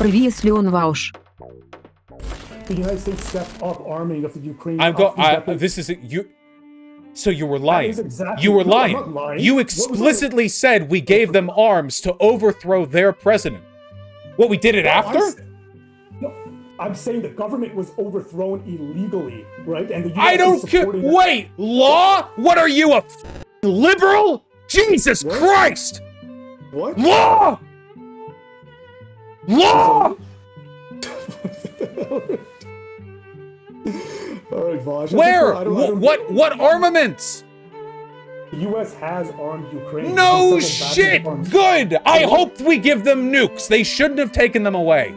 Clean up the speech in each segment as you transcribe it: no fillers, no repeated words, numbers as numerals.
Previously on VOWSH. The United States stepped up arming of the Ukraine. This is you. So you were lying. Exactly, you were no, lying. I'm not lying. You explicitly said we gave them arms to overthrow their president. What, we did it after? I'm saying the government was overthrown illegally, right? And the US I don't care. Wait, law? What are you, a liberal? Jesus Christ! What? Law! Law! All right, Vaush. Where? What armaments? The U.S. has armed Ukraine. No shit! Good! I hope we give them nukes. They shouldn't have taken them away.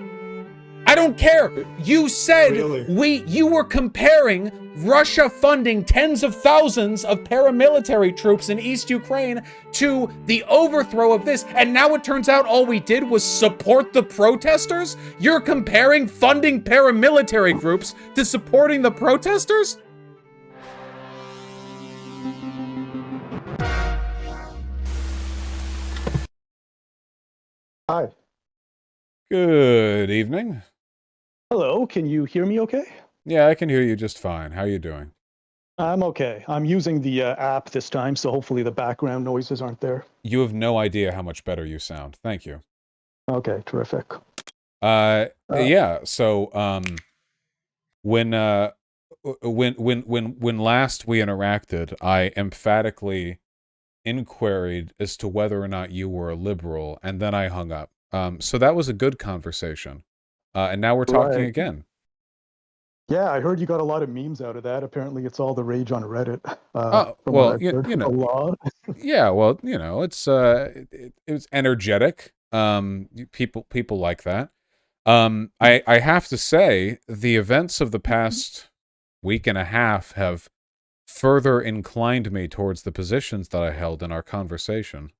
I don't care. You said you were comparing Russia funding tens of thousands of paramilitary troops in East Ukraine to the overthrow of this, and now it turns out all we did was support the protesters? You're comparing funding paramilitary groups to supporting the protesters? Hi. Good evening. Hello, can you hear me okay? Yeah, I can hear you just fine. How are you doing? I'm okay. I'm using the app this time, so hopefully the background noises aren't there. You have no idea how much better you sound. Thank you. Okay, terrific. Yeah, so when last we interacted, I emphatically inquired as to whether or not you were a liberal, and then I hung up. So that was a good conversation. And now we're talking again. Yeah, I heard you got a lot of memes out of that. Apparently it's all the rage on Reddit. Well, you know, yeah, well, you know, it's energetic. People like that. I have to say, the events of the past week and a half have further inclined me towards the positions that I held in our conversation.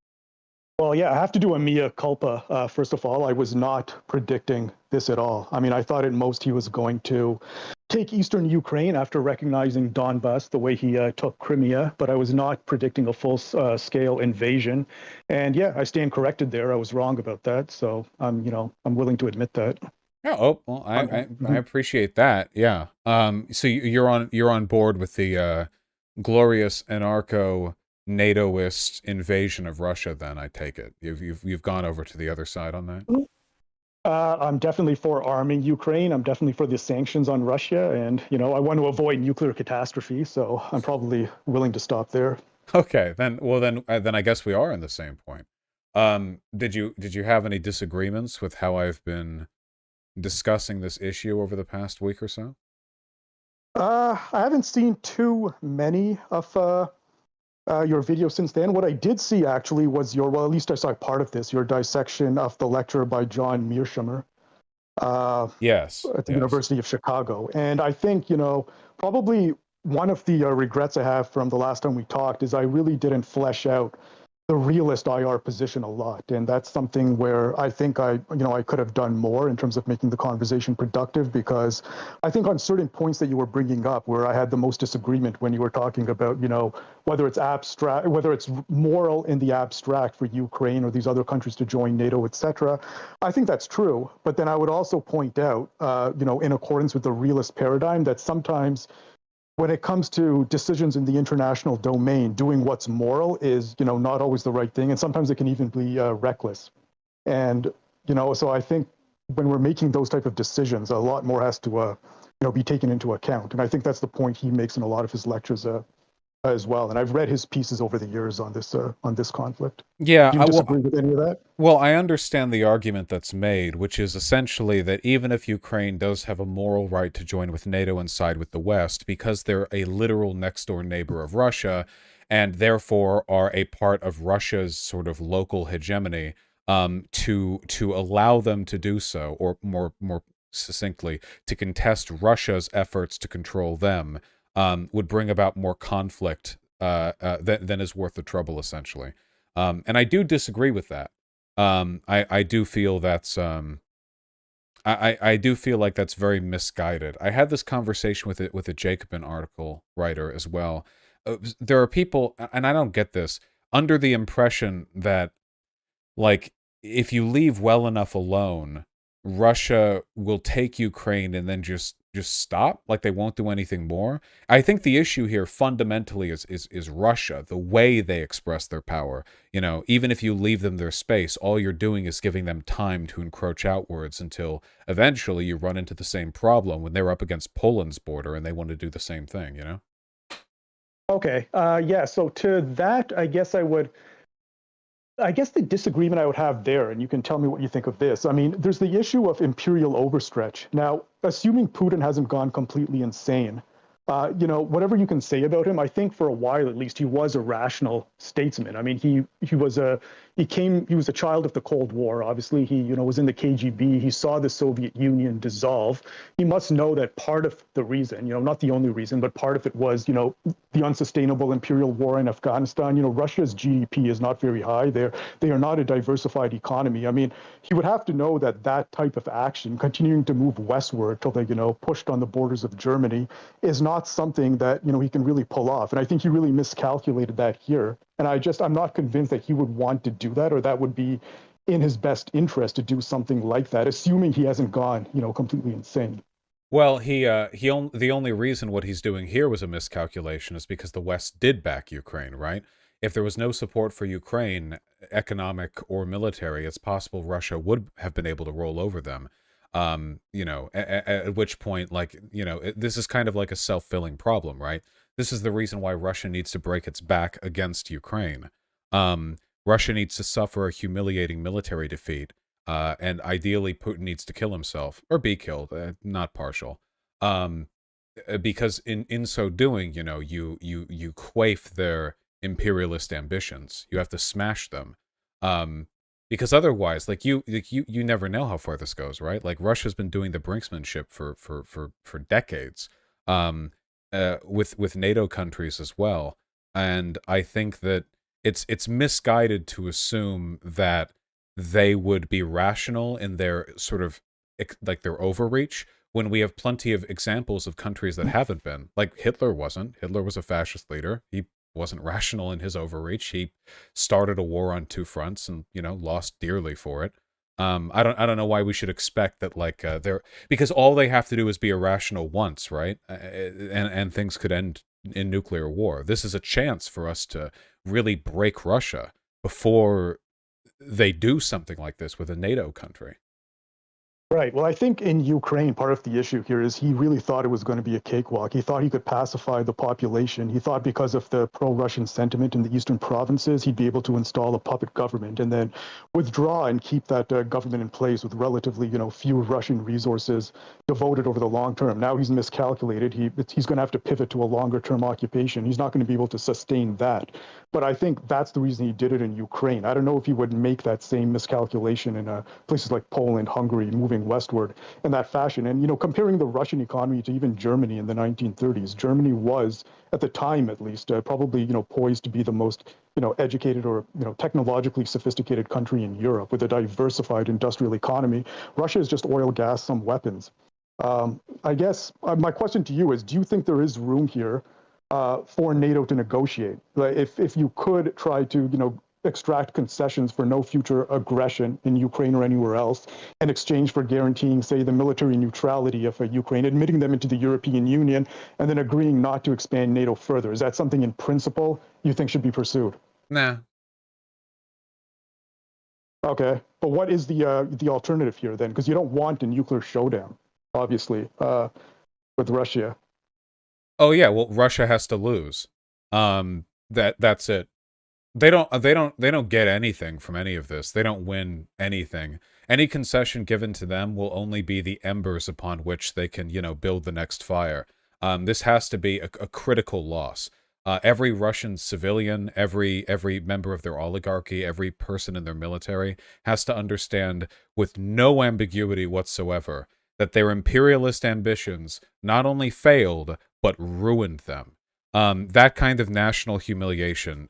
Well, yeah, I have to do a mea culpa. First of all, I was not predicting this at all. I mean, I thought at most he was going to take eastern Ukraine after recognizing Donbas the way he took Crimea, but I was not predicting a full-scale invasion. And yeah, I stand corrected there. I was wrong about that. So I'm willing to admit that. Oh, well, I appreciate that. Yeah. So you're on board with the glorious anarcho NATOist invasion of Russia, then, I take it. You've gone over to the other side on that? I'm definitely for arming Ukraine. I'm definitely for the sanctions on Russia, and I want to avoid nuclear catastrophe, so I'm probably willing to stop there. Okay, then I guess we are on the same point. Did you have any disagreements with how I've been discussing this issue over the past week or so? I haven't seen too many of your video since then. What I did see actually was at least I saw part of this, your dissection of the lecture by John Mearsheimer. Yes. At the University of Chicago. And I think, probably one of the regrets I have from the last time we talked is I really didn't flesh out the realist IR position a lot. And that's something where I think I could have done more in terms of making the conversation productive, because I think on certain points that you were bringing up where I had the most disagreement when you were talking about, whether it's abstract, whether it's moral in the abstract for Ukraine or these other countries to join NATO, etc. I think that's true. But then I would also point out, in accordance with the realist paradigm, that sometimes when it comes to decisions in the international domain, doing what's moral is, not always the right thing. And sometimes it can even be reckless. And, so I think when we're making those type of decisions, a lot more has to, be taken into account. And I think that's the point he makes in a lot of his lectures as well. And I've read his pieces over the years on this conflict. Yeah. Do you disagree with any of that? Well, I understand the argument that's made, which is essentially that even if Ukraine does have a moral right to join with NATO and side with the West, because they're a literal next-door neighbor of Russia, and therefore are a part of Russia's sort of local hegemony, to allow them to do so, or more succinctly, to contest Russia's efforts to control them, would bring about more conflict than is worth the trouble, essentially. And I do disagree with that. I do feel that's I do feel like that's very misguided. I had this conversation with a Jacobin article writer as well. There are people, and I don't get this, under the impression that, like, if you leave well enough alone, Russia will take Ukraine and then just stop, like they won't do anything more. I think the issue here fundamentally is Russia, the way they express their power. You know, even if you leave them their space, all you're doing is giving them time to encroach outwards until eventually you run into the same problem when they're up against Poland's border and they want to do the same thing, you know? Okay. Yeah. So to that, I guess the disagreement I would have there, and you can tell me what you think of this. I mean, there's the issue of imperial overstretch. Now, assuming Putin hasn't gone completely insane, whatever you can say about him, I think for a while at least he was a rational statesman. I mean, he was a child of the Cold War. Obviously, he was in the KGB. He saw the Soviet Union dissolve. He must know that part of the reason, not the only reason, but part of it was, the unsustainable imperial war in Afghanistan. Russia's GDP is not very high. They are not a diversified economy. I mean, he would have to know that that type of action, continuing to move westward till they, pushed on the borders of Germany, is not something that, he can really pull off. And I think he really miscalculated that here. And I'm not convinced that he would want to do that, or that would be in his best interest to do something like that, assuming he hasn't gone, completely insane. Well, the only reason what he's doing here was a miscalculation is because the West did back Ukraine, right? If there was no support for Ukraine, economic or military, it's possible Russia would have been able to roll over them. At which point, like, this is kind of like a self-filling problem, right? This is the reason why Russia needs to break its back against Ukraine. Russia needs to suffer a humiliating military defeat. And ideally, Putin needs to kill himself or be killed, not partial. Because in so doing, you quaff their imperialist ambitions. You have to smash them. Because otherwise, like you never know how far this goes, right? Like Russia's been doing the brinksmanship for decades, with NATO countries as well. And I think that it's misguided to assume that they would be rational in their sort of like their overreach when we have plenty of examples of countries that haven't been. Like Hitler wasn't. Hitler was a fascist leader. He wasn't rational in his overreach. He started a war on two fronts and, lost dearly for it. I don't know why we should expect that, like, because all they have to do is be irrational once, right? And things could end in nuclear war. This is a chance for us to really break Russia before they do something like this with a NATO country. Right. Well, I think in Ukraine, part of the issue here is he really thought it was going to be a cakewalk. He thought he could pacify the population. He thought because of the pro-Russian sentiment in the eastern provinces, he'd be able to install a puppet government and then withdraw and keep that government in place with relatively, few Russian resources devoted over the long term. Now he's miscalculated. He's going to have to pivot to a longer-term occupation. He's not going to be able to sustain that. But I think that's the reason he did it in Ukraine. I don't know if he would make that same miscalculation in places like Poland, Hungary, moving westward in that fashion. And, comparing the Russian economy to even Germany in the 1930s, Germany was, at the time at least, probably, poised to be the most, educated or, technologically sophisticated country in Europe with a diversified industrial economy. Russia is just oil, gas, some weapons. I guess my question to you is, do you think there is room here for NATO to negotiate? Like if you could try to, extract concessions for no future aggression in Ukraine or anywhere else in exchange for guaranteeing, say, the military neutrality of Ukraine, admitting them into the European Union, and then agreeing not to expand NATO further. Is that something in principle you think should be pursued? Nah. Okay. But what is the alternative here then? Because you don't want a nuclear showdown, obviously, with Russia. Oh yeah, well Russia has to lose. That's it. They don't get anything from any of this. They don't win anything. Any concession given to them will only be the embers upon which they can, build the next fire. This has to be a critical loss. Every Russian civilian, every member of their oligarchy, every person in their military has to understand with no ambiguity whatsoever that their imperialist ambitions not only failed, but ruined them. That kind of national humiliation,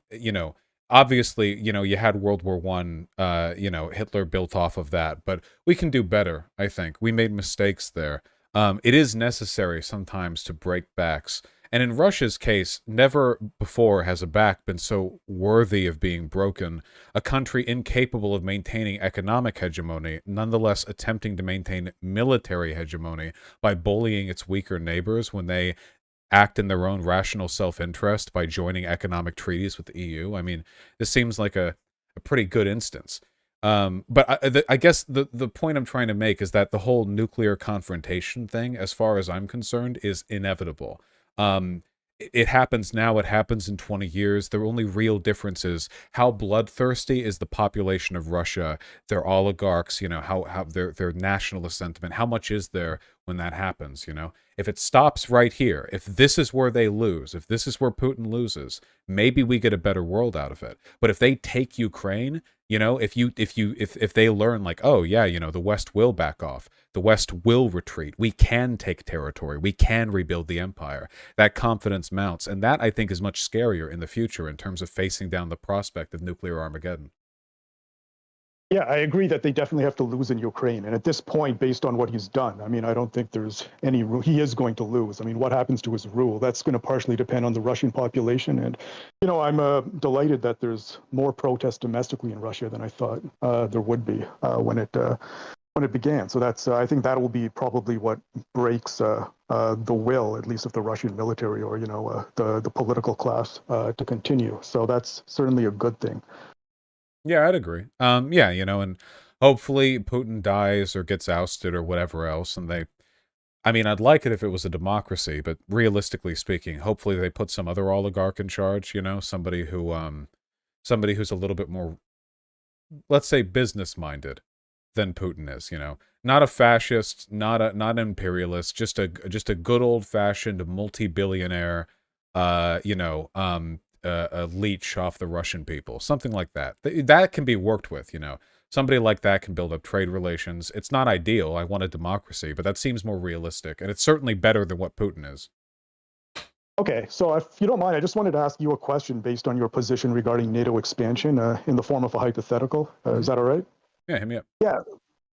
obviously, you had World War One, Hitler built off of that, but we can do better, I think. We made mistakes there. It is necessary sometimes to break backs. And in Russia's case, never before has a back been so worthy of being broken. A country incapable of maintaining economic hegemony, nonetheless attempting to maintain military hegemony by bullying its weaker neighbors when they act in their own rational self-interest by joining economic treaties with the EU. I mean, this seems like a pretty good instance. But I guess the point I'm trying to make is that the whole nuclear confrontation thing, as far as I'm concerned, is inevitable. It happens now, it happens in 20 years. The only real difference is how bloodthirsty is the population of Russia, their oligarchs, you know, how their nationalist sentiment, how much is there when that happens, you know? If it stops right here, if this is where they lose, if this is where Putin loses, maybe we get a better world out of it. But if they take Ukraine, you know, if they learn like, oh yeah, you know, the West will back off, the West will retreat, we can take territory, we can rebuild the empire, that confidence mounts. And that, I think, is much scarier in the future in terms of facing down the prospect of nuclear Armageddon. Yeah, I agree that they definitely have to lose in Ukraine. And at this point, based on what he's done, I mean, I don't think there's any he is going to lose. I mean, what happens to his rule? That's going to partially depend on the Russian population. And, you know, I'm delighted that there's more protests domestically in Russia than I thought there would be when it began. So that's I think that will be probably what breaks the will, at least of the Russian military or, you know, the political class to continue. So that's certainly a good thing. Yeah, I'd agree. Yeah, you know, and hopefully Putin dies or gets ousted or whatever else, and I mean, I'd like it if it was a democracy, but realistically speaking, hopefully they put some other oligarch in charge, you know, somebody who's a little bit more, let's say, business-minded than Putin is, you know. Not a fascist, not an imperialist, just a good old-fashioned multi-billionaire, you know, a leech off the Russian people, something like that. That can be worked with, you know. Somebody like that can build up trade relations. It's not ideal. I want a democracy, but that seems more realistic, and it's certainly better than what Putin is. Okay, so if you don't mind, I just wanted to ask you a question based on your position regarding NATO expansion in the form of a hypothetical. Is that all right? Yeah, hit me up. Yeah,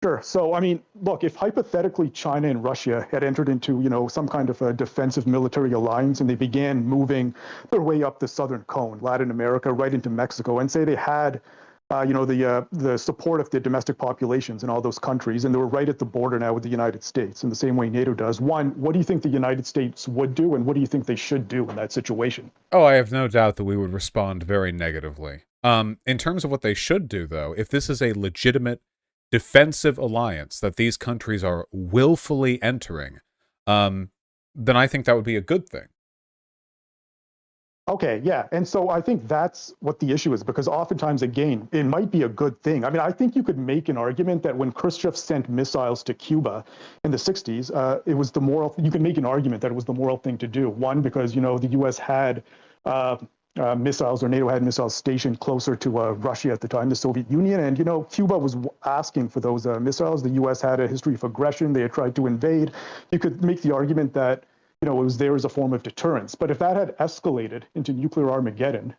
sure. So, I mean, look, if hypothetically China and Russia had entered into, you know, some kind of a defensive military alliance and they began moving their way up the southern cone, Latin America, right into Mexico, and say they had, you know, the support of the domestic populations in all those countries, and they were right at the border now with the United States in the same way NATO does. One, what do you think the United States would do, and what do you think they should do in that situation? Oh, I have no doubt that we would respond very negatively. In terms of what they should do, though, if this is a legitimate defensive alliance that these countries are willfully entering, then I think that would be a good thing. Okay, yeah. And so I think that's what the issue is, because oftentimes, again, it might be a good thing. I mean, I think you could make an argument that when Khrushchev sent missiles to Cuba in the 60s, it was you can make an argument that it was the moral thing to do. One, because, you know, the U.S. had missiles, or NATO had missiles stationed closer to Russia at the time, the Soviet Union. And, you know, Cuba was asking for those missiles. The U.S. had a history of aggression. They had tried to invade. You could make the argument that, you know, it was there as a form of deterrence. But if that had escalated into nuclear Armageddon,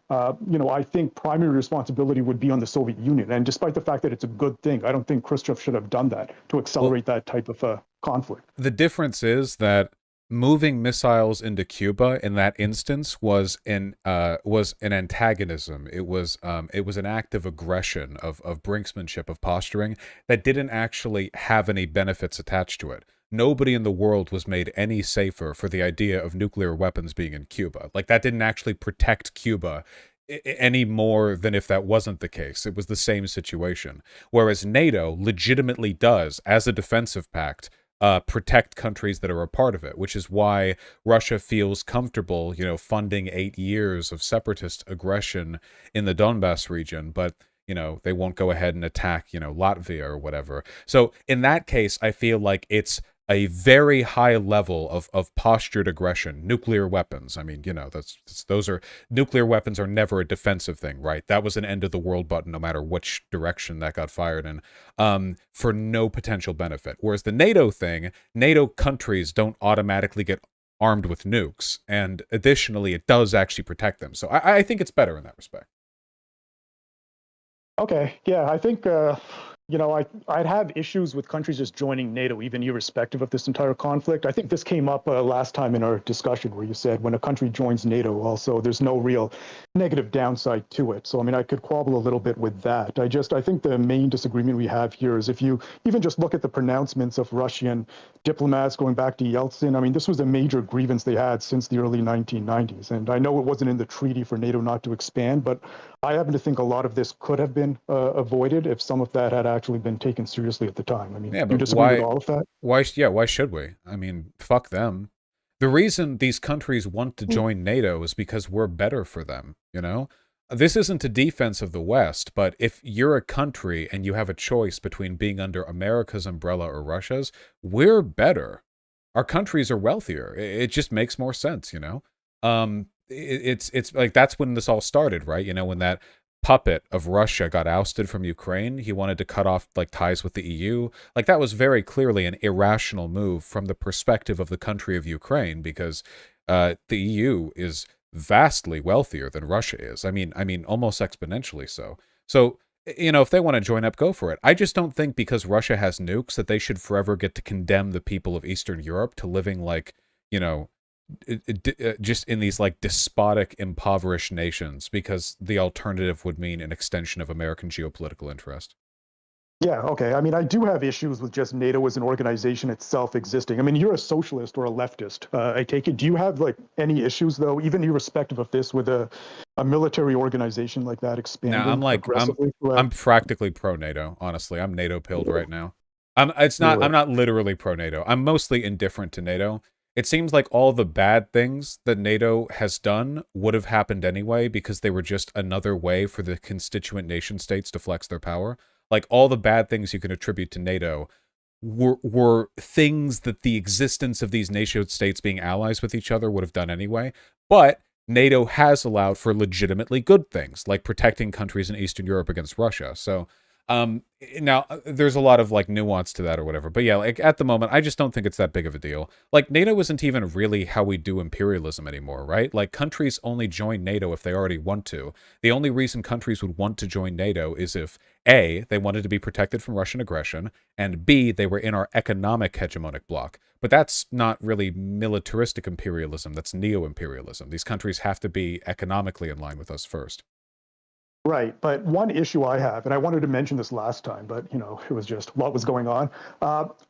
you know, I think primary responsibility would be on the Soviet Union. And despite the fact that it's a good thing, I don't think Khrushchev should have done that to accelerate that type of conflict. The difference is that moving missiles into Cuba in that instance was an antagonism. It was an act of aggression, of brinksmanship, of posturing that didn't actually have any benefits attached to it. Nobody in the world was made any safer for the idea of nuclear weapons being in Cuba. Like, that didn't actually protect Cuba any more than if that wasn't the case. It was the same situation. Whereas NATO legitimately does, as a defensive pact, protect countries that are a part of it, which is why Russia feels comfortable, you know, funding 8 years of separatist aggression in the Donbass region, but, you know, they won't go ahead and attack, you know, Latvia or whatever. So in that case, I feel like it's a very high level of postured aggression. Nuclear weapons, I mean, you know, nuclear weapons are never a defensive thing, right? That was an end of the world button, no matter which direction that got fired in, for no potential benefit. Whereas the NATO thing, NATO countries don't automatically get armed with nukes, and additionally, it does actually protect them. So I think it's better in that respect. Okay, yeah, I think I'd have issues with countries just joining NATO, even irrespective of this entire conflict. I think this came up last time in our discussion where you said when a country joins NATO, also, there's no real negative downside to it. So, I mean, I could quabble a little bit with that. I think the main disagreement we have here is if you even just look at the pronouncements of Russian diplomats going back to Yeltsin, I mean, this was a major grievance they had since the early 1990s. And I know it wasn't in the treaty for NATO not to expand, but I happen to think a lot of this could have been avoided if some of that had actually been taken seriously at the time. I mean, Yeah, do you but disagree with all of that? why should we? I mean, fuck them. The reason these countries want to join NATO is because we're better for them, you know? This isn't a defense of the West, but if you're a country and you have a choice between being under America's umbrella or Russia's, we're better. Our countries are wealthier. It just makes more sense, you know? It's like that's when this all started, right? You know, when that puppet of Russia got ousted from Ukraine, he wanted to cut off like ties with the EU. Like that was very clearly an irrational move from the perspective of the country of Ukraine, because the EU is vastly wealthier than Russia is. I mean, almost exponentially so. So, you know, if they want to join up, go for it. I just don't think because Russia has nukes that they should forever get to condemn the people of Eastern Europe to living like, you know, just in these like despotic, impoverished nations, because the alternative would mean an extension of American geopolitical interest. Yeah, okay. I mean, I do have issues with just NATO as an organization itself existing. I mean, you're a socialist or a leftist, I take it. Do you have like any issues though, even irrespective of this, with a military organization like that Now expanding aggressively I'm throughout? practically pro NATO. Honestly, I'm NATO pilled right now. Really? I'm not literally pro NATO. I'm mostly indifferent to NATO. It seems like all the bad things that NATO has done would have happened anyway because they were just another way for the constituent nation states to flex their power. Like all the bad things you can attribute to NATO were things that the existence of these nation states being allies with each other would have done anyway. But NATO has allowed for legitimately good things, like protecting countries in Eastern Europe against Russia. So now there's a lot of like nuance to that or whatever. But yeah, like at the moment, I just don't think it's that big of a deal. Like NATO isn't even really how we do imperialism anymore, right? Like countries only join NATO if they already want to. The only reason countries would want to join NATO is if A, they wanted to be protected from Russian aggression, and B, they were in our economic hegemonic bloc. But that's not really militaristic imperialism, that's neo-imperialism. These countries have to be economically in line with us first. Right, but one issue I have, and I wanted to mention this last time, but it was just what was going on.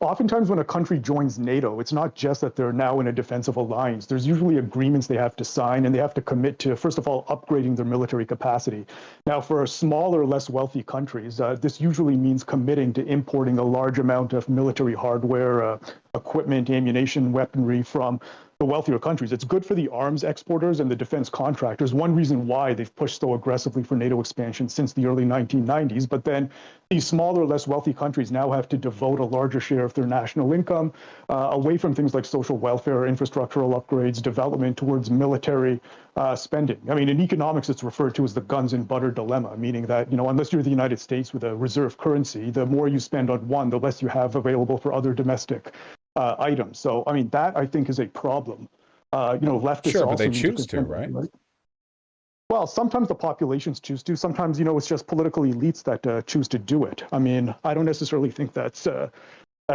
Oftentimes, when a country joins NATO, it's not just that they're now in a defensive alliance. There's usually agreements they have to sign, and they have to commit to, first of all, upgrading their military capacity. Now, for smaller, less wealthy countries, this usually means committing to importing a large amount of military hardware, equipment, ammunition, weaponry from the wealthier countries. It's good for the arms exporters and the defense contractors. One reason why they've pushed so aggressively for NATO expansion since the early 1990s. But then these smaller, less wealthy countries now have to devote a larger share of their national income away from things like social welfare, infrastructural upgrades, development towards military spending. I mean, in economics, it's referred to as the guns and butter dilemma, meaning that, unless you're the United States with a reserve currency, the more you spend on one, the less you have available for other domestic items. So, I mean, that I think is a problem. Leftists Sure, but also they need to choose to, contend with, right? right? Well, sometimes the populations choose to. Sometimes, it's just political elites that choose to do it. I mean, I don't necessarily think that's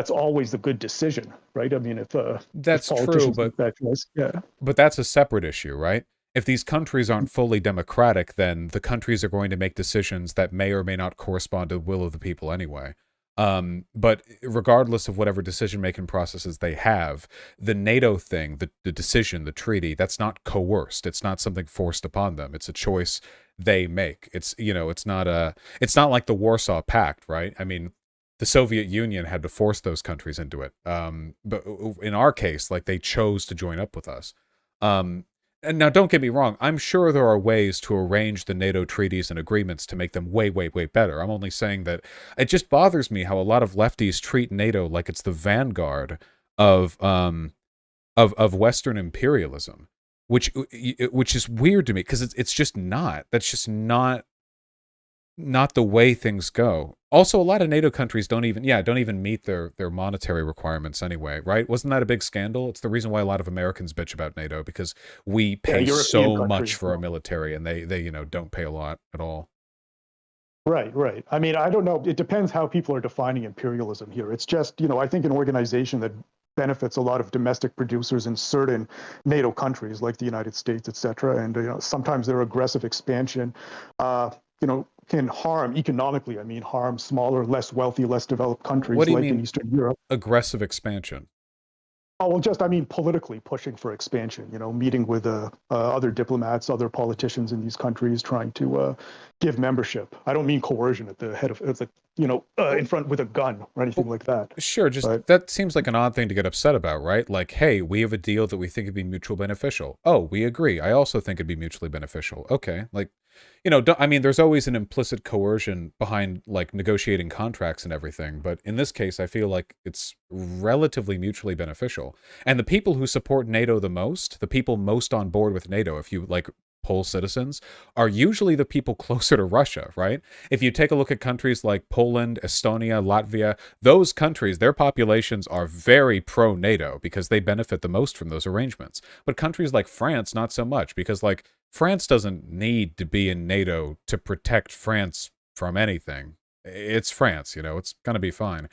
always a good decision, right? I mean, if That's true, politicians make that choice, yeah. but that's a separate issue, right? If these countries aren't fully democratic, then the countries are going to make decisions that may or may not correspond to the will of the people anyway. But regardless of whatever decision-making processes they have, the NATO thing, the decision, the treaty, that's not coerced. It's not something forced upon them. It's a choice they make. It's not like the Warsaw Pact, right? I mean, the Soviet Union had to force those countries into it. But in our case, like they chose to join up with us. Um, and now, don't get me wrong. I'm sure there are ways to arrange the NATO treaties and agreements to make them way, way, way better. I'm only saying that it just bothers me how a lot of lefties treat NATO like it's the vanguard of Western imperialism, which is weird to me because it's just not. That's just not the way things go. Also, a lot of NATO countries don't even meet their monetary requirements anyway, right? Wasn't that a big scandal? It's the reason why a lot of Americans bitch about NATO because we Yeah, pay European so much countries. for our military and they don't pay a lot at all. Right, right. I mean, I don't know. It depends how people are defining imperialism here. It's just, I think an organization that benefits a lot of domestic producers in certain NATO countries like the United States, et cetera. And, sometimes their aggressive expansion, can harm economically. I mean, harm smaller, less wealthy, less developed What countries do you like in mean Eastern Europe. aggressive expansion? Oh, well, just, I mean, politically pushing for expansion, meeting with other diplomats, other politicians in these countries, trying to give membership. I don't mean coercion at the head of, it's like, in front with a gun or anything like that. Sure, just But that seems like an odd thing to get upset about, right? Like, hey, we have a deal that we think would be mutually beneficial. Oh, we agree. I also think it'd be mutually beneficial. Okay, like, I mean, there's always an implicit coercion behind like negotiating contracts and everything, but in this case, I feel like it's relatively mutually beneficial. And the people who support NATO the most, the people most on board with NATO, if you like poll citizens, are usually the people closer to Russia, right? If you take a look at countries like Poland, Estonia, Latvia, those countries, their populations are very pro-NATO because they benefit the most from those arrangements. But countries like France, not so much, because like France doesn't need to be in NATO to protect France from anything. It's France, it's going to be fine.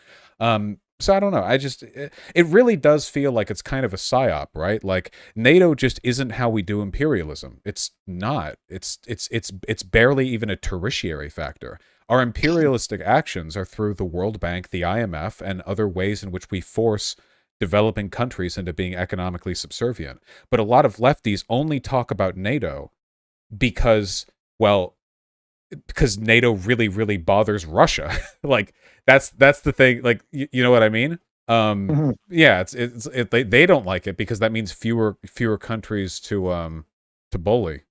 So I don't know. It really does feel like it's kind of a psyop, right? Like NATO just isn't how we do imperialism. It's not. It's barely even a tertiary factor. Our imperialistic actions are through the World Bank, the IMF, and other ways in which we force developing countries into being economically subservient. But a lot of lefties only talk about NATO because, well, because NATO really, really bothers Russia. Like that's the thing. Like you know what I mean? mhm. Yeah, they don't like it because that means fewer countries to bully.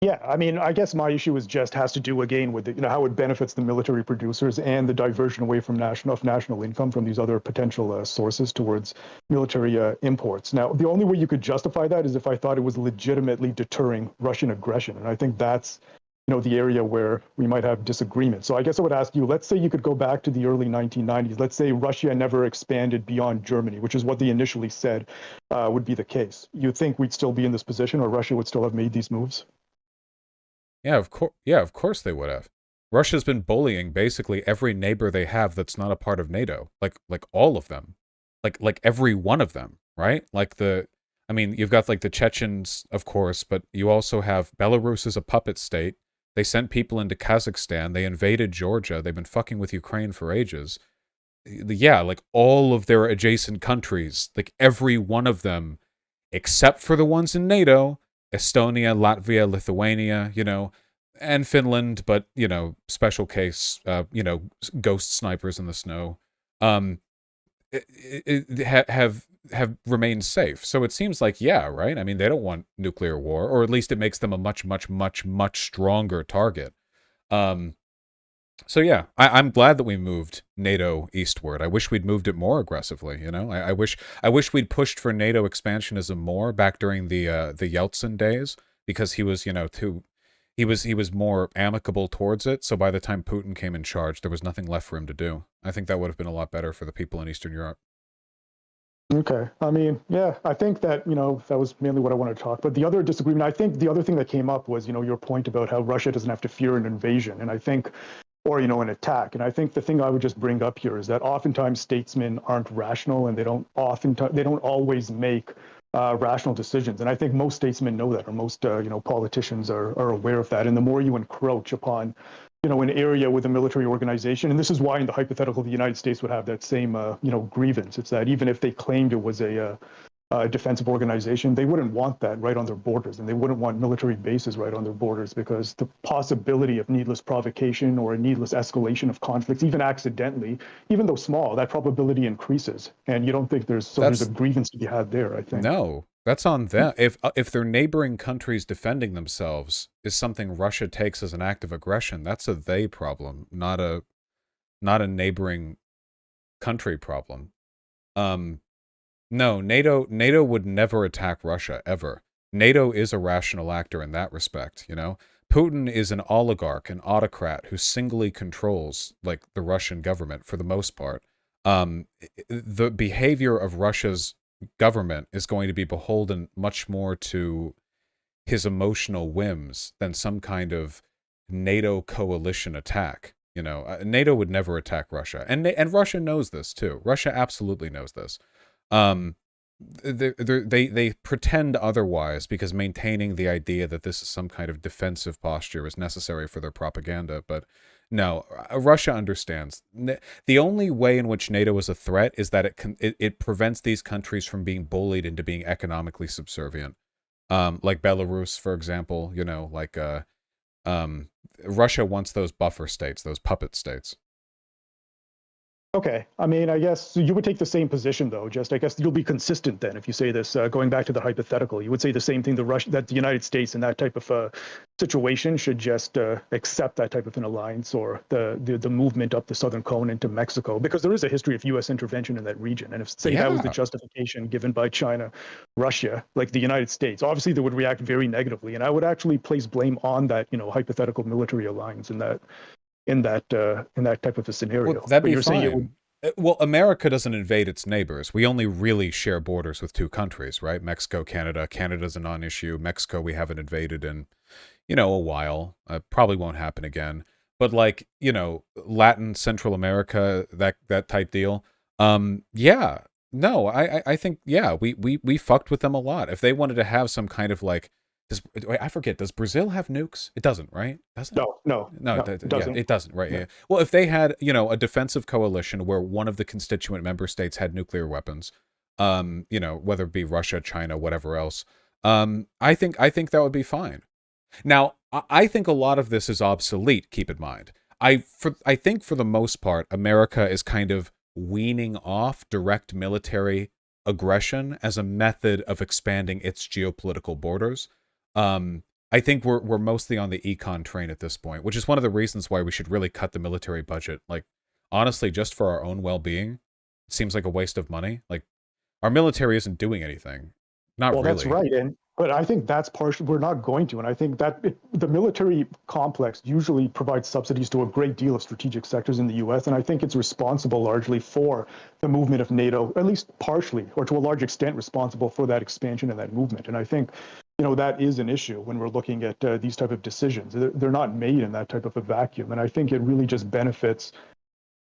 Yeah, I mean, I guess my issue is just has to do again with how it benefits the military producers and the diversion away from national income from these other potential sources towards military imports. Now, the only way you could justify that is if I thought it was legitimately deterring Russian aggression, and I think that's the area where we might have disagreement. So I guess I would ask you, let's say you could go back to the early 1990s. Let's say Russia never expanded beyond Germany, which is what they initially said would be the case. You think we'd still be in this position, or Russia would still have made these moves? Yeah, of course. Yeah, of course they would have. Russia's been bullying basically every neighbor they have that's not a part of NATO. Like all of them. Like every one of them, right? I mean, you've got like the Chechens, of course, but you also have Belarus as a puppet state. They sent people into Kazakhstan. They invaded Georgia. They've been fucking with Ukraine for ages. Yeah, like all of their adjacent countries, like every one of them, except for the ones in NATO, Estonia, Latvia, Lithuania, and Finland, but, special case, ghost snipers in the snow, um, have remained safe. So it seems like, yeah, right? I mean, they don't want nuclear war, or at least it makes them a much, much, much, much stronger target. Um, so yeah, I'm glad that we moved NATO eastward. I wish we'd moved it more aggressively. I wish we'd pushed for NATO expansionism more back during the Yeltsin days, because he was he was more amicable towards it. So by the time Putin came in charge, there was nothing left for him to do. I think that would have been a lot better for the people in Eastern Europe. Okay. I mean, yeah, I think that, that was mainly what I wanted to talk. But the other disagreement, I think the other thing that came up was, your point about how Russia doesn't have to fear an invasion. And I think, or, an attack. And I think the thing I would just bring up here is that oftentimes statesmen aren't rational, and they don't always make rational decisions. And I think most statesmen know that, or most, politicians are aware of that. And the more you encroach upon an area with a military organization. And this is why in the hypothetical, the United States would have that same, grievance. It's that even if they claimed it was a defensive organization, they wouldn't want that right on their borders, and they wouldn't want military bases right on their borders, because the possibility of needless provocation or a needless escalation of conflicts, even accidentally, even though small, that probability increases. And you don't think there's a grievance to be had there, I think. No, that's on them. If their neighboring countries defending themselves is something Russia takes as an act of aggression, that's a they problem, not a neighboring country problem. No, NATO would never attack Russia, ever. NATO is a rational actor in that respect, Putin is an oligarch, an autocrat who singly controls, like, the Russian government for the most part. The behavior of Russia's government is going to be beholden much more to his emotional whims than some kind of NATO coalition attack. You know, NATO would never attack Russia, and Russia knows this too. Russia absolutely knows this. Um, they pretend otherwise because maintaining the idea that this is some kind of defensive posture is necessary for their propaganda. But no, Russia understands. The only way in which NATO is a threat is that it prevents these countries from being bullied into being economically subservient. Like Belarus, for example, you know, like Russia wants those buffer states, those puppet states. Okay. I mean, I guess you would take the same position, though. Just, I guess you'll be consistent then if you say this. Going back to the hypothetical, you would say the same thing. That the United States in that type of situation should just accept that type of an alliance or the movement up the southern cone into Mexico, because there is a history of U.S. intervention in that region. And if say that was the justification given by China, Russia, like the United States, obviously they would react very negatively. And I would actually place blame on that, you know, hypothetical military alliance in that type of a scenario. Well, that'd be fine. Well, America doesn't invade its neighbors. We only really share borders with two countries, right? Mexico, Canada. Canada's a non-issue. Mexico, we haven't invaded in, you know, a while. Probably won't happen again. But like, you know, Latin, Central America, that type deal. Yeah. No, I think, yeah, we fucked with them a lot. If they wanted to have some kind of like, I forget, does Brazil have nukes? It doesn't, right? Doesn't it? No, it doesn't. Yeah, it doesn't, right? Yeah. Well, if they had, you know, a defensive coalition where one of the constituent member states had nuclear weapons, you know, whether it be Russia, China, whatever else, I think that would be fine. Now, I think a lot of this is obsolete, keep in mind. I think for the most part, America is kind of weaning off direct military aggression as a method of expanding its geopolitical borders. I think we're mostly on the econ train at this point, which is one of the reasons why we should really cut the military budget. Like, honestly, just for our own well-being, it seems like a waste of money. Like, our military isn't doing anything. Not really. That's right. But I think that's partially, we're not going to. And I think that the military complex usually provides subsidies to a great deal of strategic sectors in the U.S. And I think it's responsible largely for the movement of NATO, at least partially, or to a large extent responsible for that expansion and that movement. And I think, you know, that is an issue when we're looking at these type of decisions. They're not made in that type of a vacuum. And I think it really just benefits,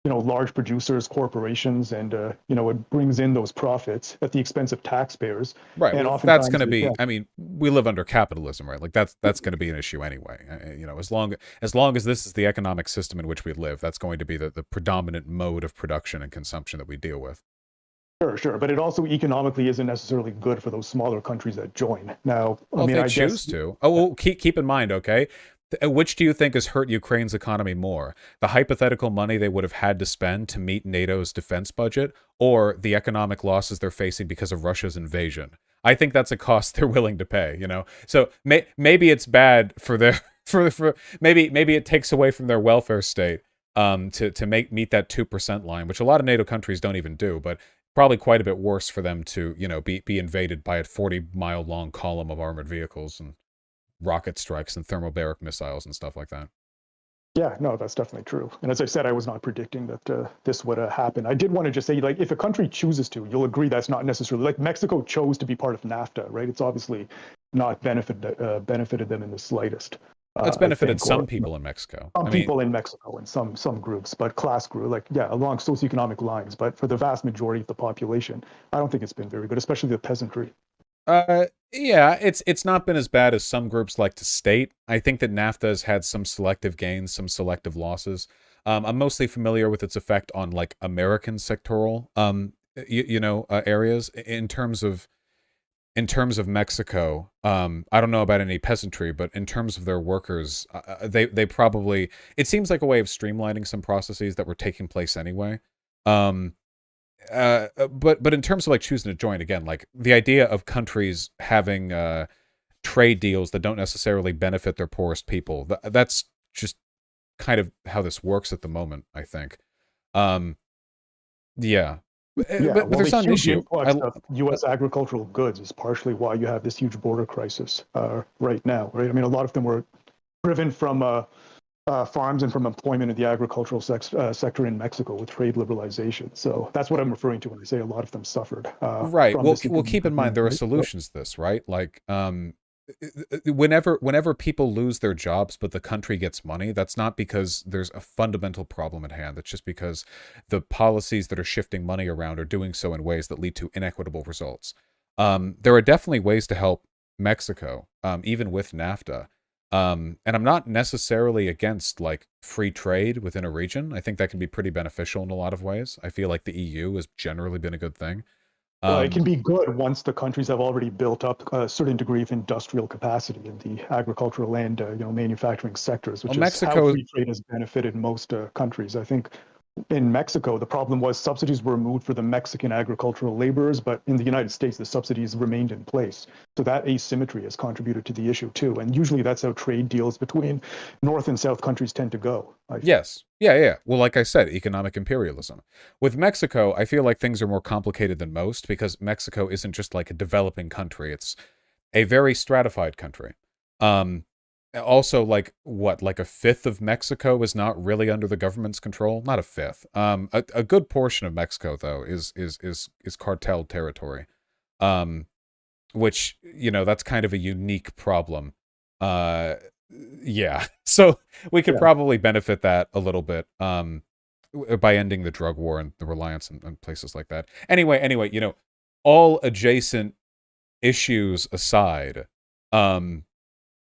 you know, large producers, corporations, and, you know, it brings in those profits at the expense of taxpayers. Right. And well, that's going to be, I mean, we live under capitalism, right? Like that's going to be an issue anyway. You know, as long as this is the economic system in which we live, that's going to be the predominant mode of production and consumption that we deal with. Sure. But it also economically isn't necessarily good for those smaller countries that join. Now, well, I mean, if they choose to. Oh, well, keep in mind, okay? Which do you think has hurt Ukraine's economy more? The hypothetical money they would have had to spend to meet NATO's defense budget, or the economic losses they're facing because of Russia's invasion? I think that's a cost they're willing to pay, you know? So maybe it's bad for their, maybe it takes away from their welfare state to meet that 2% line, which a lot of NATO countries don't even do, but probably quite a bit worse for them to, you know, be invaded by a 40-mile long column of armored vehicles and rocket strikes and thermobaric missiles and stuff like that. Yeah, no, that's definitely true. And as I said, I was not predicting that this would happen. I did want to just say, like, if a country chooses to, you'll agree that's not necessarily, like Mexico chose to be part of NAFTA, right? It's obviously not benefited them in the slightest. It's benefited some people in Mexico. Some people in Mexico and some groups, but class group, like, yeah, along socioeconomic lines. But for the vast majority of the population, I don't think it's been very good, especially the peasantry. Yeah, it's not been as bad as some groups like to state. I think that NAFTA has had some selective gains, some selective losses. I'm mostly familiar with its effect on like American sectoral, areas. In terms of Mexico, I don't know about any peasantry, but in terms of their workers, they probably, it seems like a way of streamlining some processes that were taking place anyway. But in terms of like choosing to join, again, like the idea of countries having trade deals that don't necessarily benefit their poorest people, that's just kind of how this works at the moment, I think. Yeah. But there's not an issue. U.S. agricultural goods is partially why you have this huge border crisis right now, right? I mean, a lot of them were driven from farms and from employment in the agricultural sector in Mexico with trade liberalization. So that's what I'm referring to when I say a lot of them suffered. Right. Well, keep in mind there are solutions to this, right? Like whenever people lose their jobs but the country gets money, that's not because there's a fundamental problem at hand. It's just because the policies that are shifting money around are doing so in ways that lead to inequitable results. There are definitely ways to help Mexico, even with NAFTA. And I'm not necessarily against like free trade within a region. I think that can be pretty beneficial in a lot of ways. I feel like the EU has generally been a good thing. Well, it can be good once the countries have already built up a certain degree of industrial capacity in the agricultural and manufacturing sectors, which Well, is how Mexico, free trade has benefited most countries. I think in Mexico, the problem was subsidies were removed for the Mexican agricultural laborers, but in the United States, the subsidies remained in place. So that asymmetry has contributed to the issue too. And usually that's how trade deals between North and South countries tend to go. yes. Yeah. Well, like I said, economic imperialism. With Mexico, I feel like things are more complicated than most because Mexico isn't just like a developing country. It's a very stratified country. Um, Also, like what, like a fifth of Mexico is not really under the government's control. Not a fifth. A good portion of Mexico though is cartel territory. Um, which that's kind of a unique problem. Uh, yeah. So we could Yeah. probably benefit that a little bit. By ending the drug war and the reliance on places like that. Anyway, all adjacent issues aside,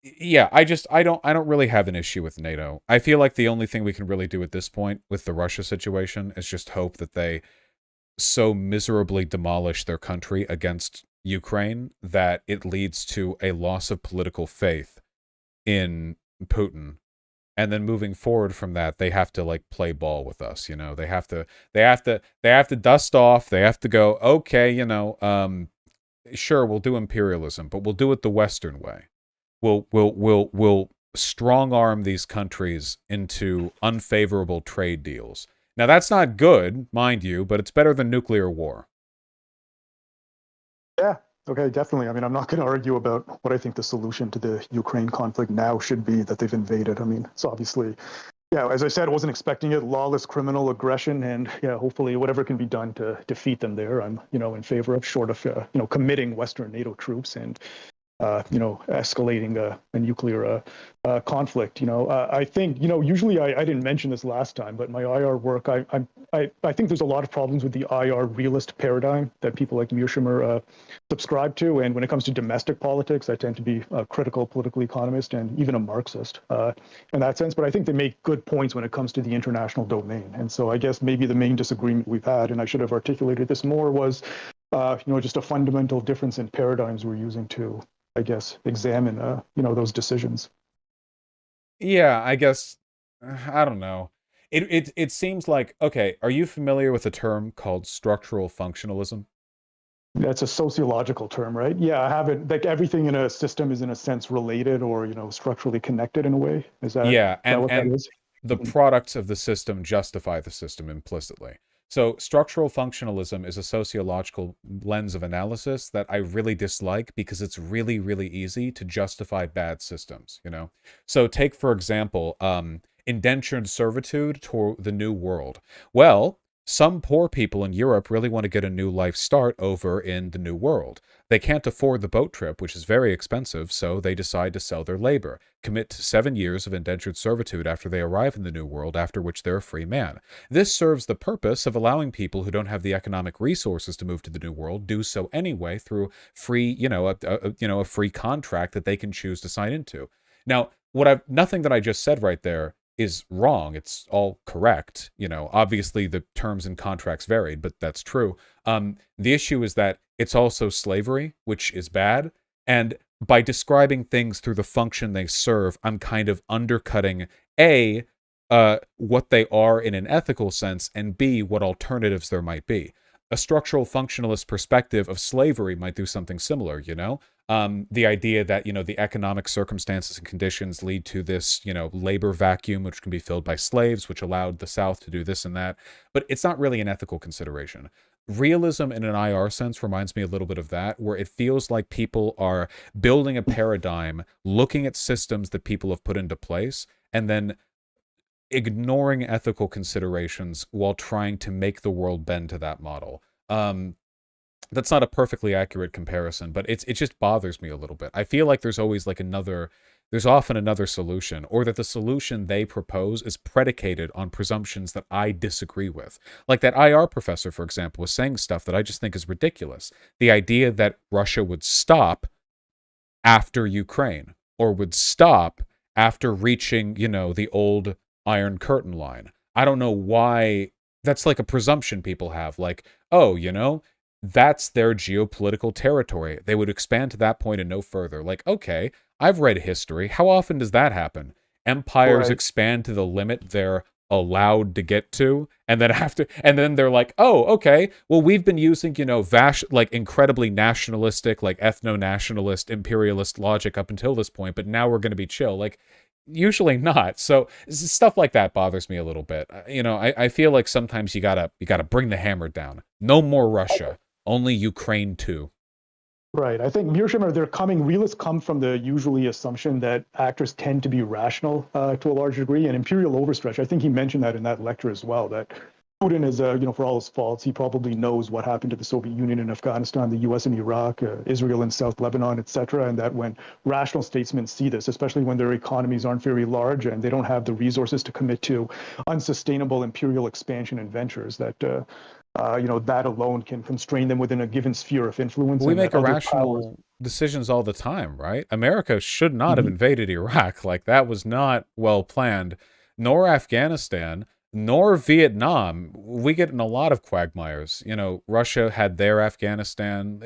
yeah, I don't really have an issue with NATO. I feel like the only thing we can really do at this point with the Russia situation is just hope that they so miserably demolish their country against Ukraine that it leads to a loss of political faith in Putin. And then moving forward from that, they have to like play ball with us, they have to dust off, they have to go, okay, sure, we'll do imperialism, but we'll do it the Western way. We'll strong arm these countries into unfavorable trade deals. Now that's not good, mind you, but it's better than nuclear war. Yeah. Okay, definitely. I mean, I'm not going to argue about what I think the solution to the Ukraine conflict now should be that they've invaded. I mean, it's obviously, yeah, as I said, I wasn't expecting it. Lawless criminal aggression, and yeah, hopefully whatever can be done to defeat them there, I'm in favor of, short of committing Western NATO troops and escalating a nuclear conflict. I think, usually I didn't mention this last time, but my IR work, I think there's a lot of problems with the IR realist paradigm that people like Mearsheimer subscribe to. And when it comes to domestic politics, I tend to be a critical political economist and even a Marxist in that sense. But I think they make good points when it comes to the international domain. And so I guess maybe the main disagreement we've had, and I should have articulated this more, was just a fundamental difference in paradigms we're using to, I guess, examine, those decisions. Yeah, I guess I don't know. It seems like, okay, are you familiar with a term called structural functionalism? That's a sociological term, right? Yeah, I haven't, like everything in a system is in a sense related or, structurally connected in a way. Yeah, Is that what that and is? the products of the system justify the system implicitly. So structural functionalism is a sociological lens of analysis that I really dislike because it's really, really easy to justify bad systems. So take, for example, indentured servitude to the New World. Well, some poor people in Europe really want to get a new life start over in the New World. They can't afford the boat trip, which is very expensive, so they decide to sell their labor, commit to 7 years of indentured servitude after they arrive in the New World, after which they're a free man. This serves the purpose of allowing people who don't have the economic resources to move to the New World do so anyway through free, a free contract that they can choose to sign into. Now, nothing that I just said right there is wrong. It's all correct. Obviously the terms and contracts varied, but that's true. The issue is that it's also slavery, which is bad. And by describing things through the function they serve, I'm kind of undercutting A, what they are in an ethical sense, and B, what alternatives there might be. A structural functionalist perspective of slavery might do something similar. The idea that, the economic circumstances and conditions lead to this, labor vacuum, which can be filled by slaves, which allowed the South to do this and that. But it's not really an ethical consideration. Realism in an IR sense reminds me a little bit of that, where it feels like people are building a paradigm, looking at systems that people have put into place, and then ignoring ethical considerations while trying to make the world bend to that model. That's not a perfectly accurate comparison, but it just bothers me a little bit. I feel like there's always like there's often another solution, or that the solution they propose is predicated on presumptions that I disagree with. Like that IR professor, for example, was saying stuff that I just think is ridiculous. The idea that Russia would stop after Ukraine, or would stop after reaching, the old Iron Curtain line. I don't know why. That's like a presumption people have. Like, oh, that's their geopolitical territory. They would expand to that point and no further. Like, okay, I've read history. How often does that happen? Empires Right. expand to the limit they're allowed to get to, and then they're like, oh, okay, well, we've been using, VOWSH, like incredibly nationalistic, like ethno-nationalist, imperialist logic up until this point, but now we're going to be chill. Like, usually not. So stuff like that bothers me a little bit. I feel like sometimes you gotta bring the hammer down. No more Russia, only Ukraine too. Right. I think realists come from the usually assumption that actors tend to be rational to a large degree, and imperial overstretch. I think he mentioned that in that lecture as well, that Putin is, for all his faults, he probably knows what happened to the Soviet Union in Afghanistan, the US in Iraq, Israel in South Lebanon, etc. And that when rational statesmen see this, especially when their economies aren't very large and they don't have the resources to commit to unsustainable imperial expansion and ventures, that that alone can constrain them within a given sphere of influence. We And make that other irrational decisions all the time, right? America should not have Mhm. invaded Iraq. Like, that was not well planned, nor Afghanistan, nor Vietnam. We get in a lot of quagmires. Russia had their Afghanistan.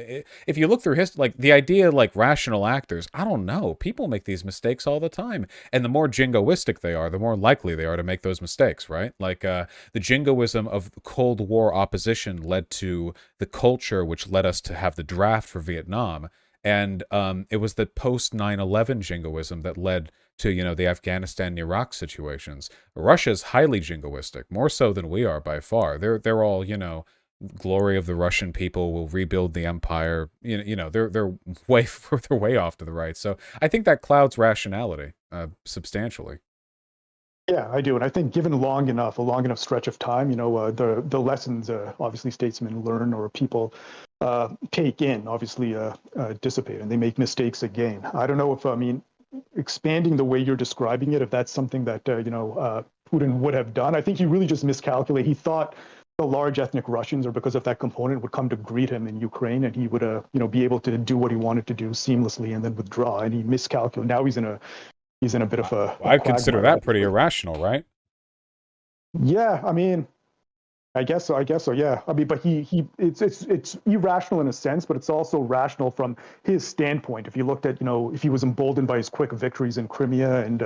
If you look through history, like the idea, like rational actors, I don't know. People make these mistakes all the time. And the more jingoistic they are, the more likely they are to make those mistakes, right? Like the jingoism of Cold War opposition led to the culture which led us to have the draft for Vietnam. And it was the post 9/11 jingoism that led to, the Afghanistan and Iraq situations. Russia's highly jingoistic, more so than we are by far. They're all, glory of the Russian people, will rebuild the empire. They're way further way off to the right. So I think that clouds rationality substantially. Yeah, I do, and I think given a long enough stretch of time, the lessons obviously statesmen learn or people take in obviously dissipate, and they make mistakes again. I don't know if expanding the way you're describing it, if that's something that Putin would have done. I think he really just miscalculated. He thought the large ethnic Russians, or because of that component, would come to greet him in Ukraine, and he would be able to do what he wanted to do seamlessly and then withdraw. And he miscalculated. Now he's in a bit of a I'd consider quagmire. that pretty irrational, right? Yeah, I mean, I guess so. Yeah. I mean, but it's irrational in a sense, but it's also rational from his standpoint. If you looked at, if he was emboldened by his quick victories in Crimea and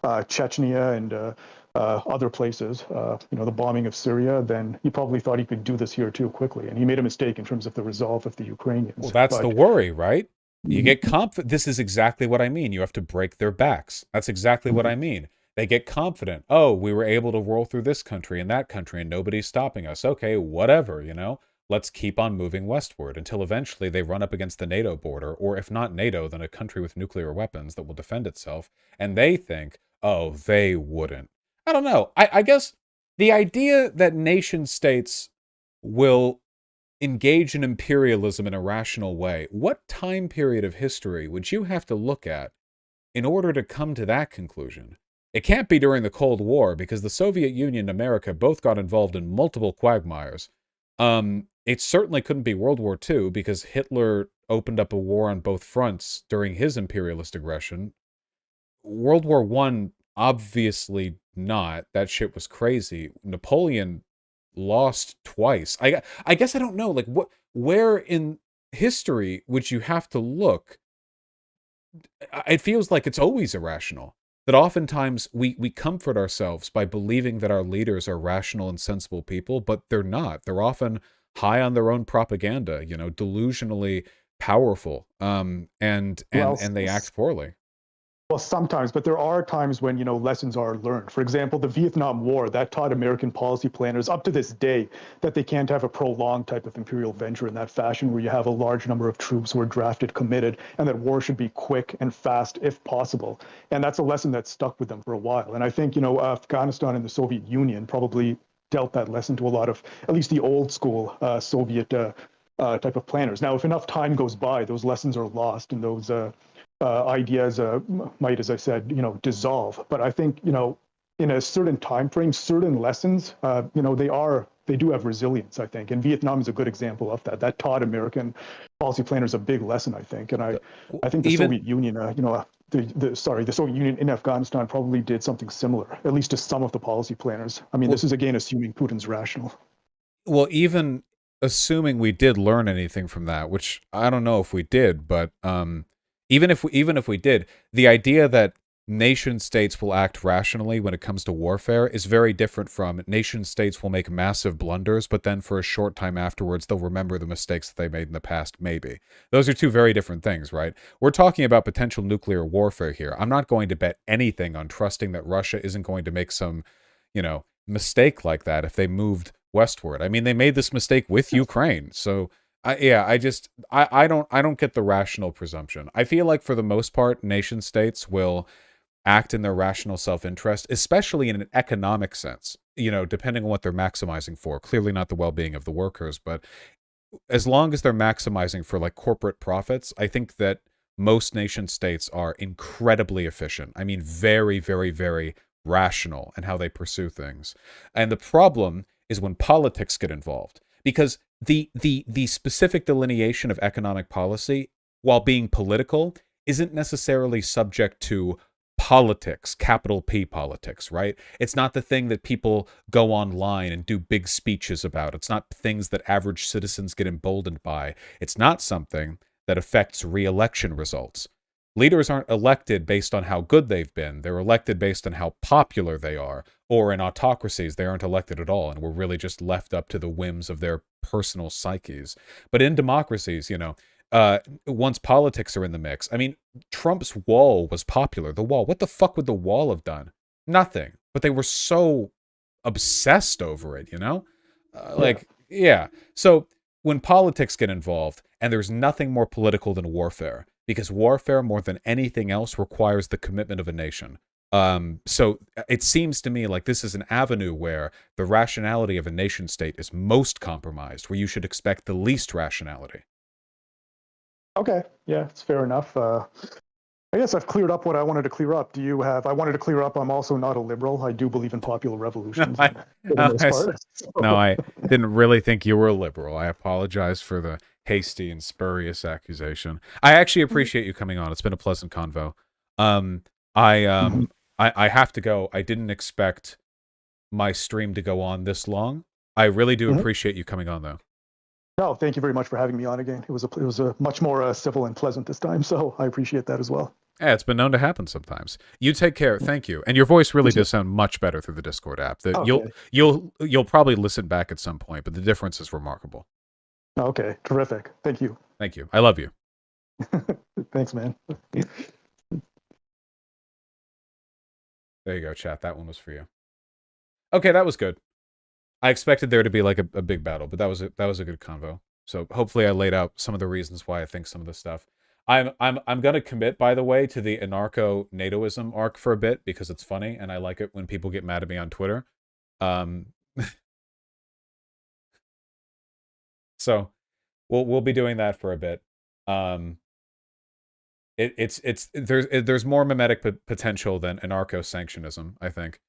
Chechnya and other places, the bombing of Syria, then he probably thought he could do this here too quickly, and he made a mistake in terms of the resolve of the Ukrainians. Well, that's the worry, right? You Mhm. get confident. This is exactly what I mean. You have to break their backs. That's exactly what I mean. They get confident. Oh, we were able to roll through this country and that country, and nobody's stopping us. Okay, whatever, Let's keep on moving westward until eventually they run up against the NATO border, or if not NATO, then a country with nuclear weapons that will defend itself. And they think, oh, they wouldn't. I don't know. I guess the idea that nation states will engage in imperialism in a rational way, what time period of history would you have to look at in order to come to that conclusion? It can't be during the Cold War, because the Soviet Union and America both got involved in multiple quagmires. It certainly couldn't be World War II, because Hitler opened up a war on both fronts during his imperialist aggression. World War I, obviously not. That shit was crazy. Napoleon lost twice. I guess I don't know, like, where in history would you have to look? It feels like it's always irrational. That oftentimes we comfort ourselves by believing that our leaders are rational and sensible people, but they're not. They're often high on their own propaganda, delusionally powerful, and Well, they act poorly. Well, sometimes, but there are times when, lessons are learned. For example, the Vietnam War, that taught American policy planners up to this day that they can't have a prolonged type of imperial venture in that fashion, where you have a large number of troops who are drafted, committed, and that war should be quick and fast if possible. And that's a lesson that stuck with them for a while. And I think, Afghanistan and the Soviet Union probably dealt that lesson to a lot of, at least the old school Soviet type of planners. Now, if enough time goes by, those lessons are lost, and those ideas might, as I said, dissolve. But I think, in a certain time frame, certain lessons, they do have resilience, I think. And Vietnam is a good example of that. That taught American policy planners a big lesson, I think. And I think the Soviet Union, the Soviet Union in Afghanistan probably did something similar, at least to some of the policy planners. I mean, this is again assuming Putin's rational. Well, even assuming we did learn anything from that, which I don't know if we did, but even if we did, the idea that nation states will act rationally when it comes to warfare is very different from nation states will make massive blunders, but then for a short time afterwards, they'll remember the mistakes that they made in the past, maybe. Those are two very different things, right? We're talking about potential nuclear warfare here. I'm not going to bet anything on trusting that Russia isn't going to make some, mistake like that if they moved westward. I mean, they made this mistake with Ukraine, so I don't get the rational presumption. I feel like for the most part, nation states will act in their rational self-interest, especially in an economic sense, depending on what they're maximizing for. Clearly not the well-being of the workers, but as long as they're maximizing for like corporate profits, I think that most nation states are incredibly efficient. I mean, very, very, very rational in how they pursue things. And the problem is when politics get involved, because the specific delineation of economic policy, while being political, isn't necessarily subject to politics, capital P politics, right? It's not the thing that people go online and do big speeches about. It's not things that average citizens get emboldened by. It's not something that affects re-election results. Leaders aren't elected based on how good they've been. They're elected based on how popular they are. Or in autocracies, they aren't elected at all, and we're really just left up to the whims of their personal psyches. But in democracies, once politics are in the mix, I mean, Trump's wall was popular. The wall. What the fuck would the wall have done? Nothing. But they were so obsessed over it, yeah. So when politics get involved, and there's nothing more political than warfare, because warfare, more than anything else, requires the commitment of a nation. So it seems to me like this is an avenue where the rationality of a nation state is most compromised, where you should expect the least rationality. Okay, yeah, it's fair enough. I guess I've cleared up what I wanted to clear up. I wanted to clear up, I'm also not a liberal. I do believe in popular revolutions. No, I didn't really think you were a liberal. I apologize for the hasty and spurious accusation. I actually appreciate you coming on. It's been a pleasant convo. I have to go. I didn't expect my stream to go on this long. I really do appreciate you coming on, though. No, thank you very much for having me on again. It was a much more civil and pleasant this time, so I appreciate that as well. Yeah, it's been known to happen sometimes. You take care. Thank you. And your voice really does sound much better through the Discord app. Okay. You'll probably listen back at some point, but the difference is remarkable. Okay, terrific. Thank you. Thank you. I love you. Thanks, man. There you go, chat. That one was for you. Okay, that was good. I expected there to be like a big battle, but that was a good convo. So hopefully I laid out some of the reasons why I think some of this stuff. I'm gonna commit, by the way, to the anarcho-NATOism arc for a bit because it's funny and I like it when people get mad at me on Twitter. So we'll be doing that for a bit. There's more mimetic potential than anarcho-sanctionism, I think.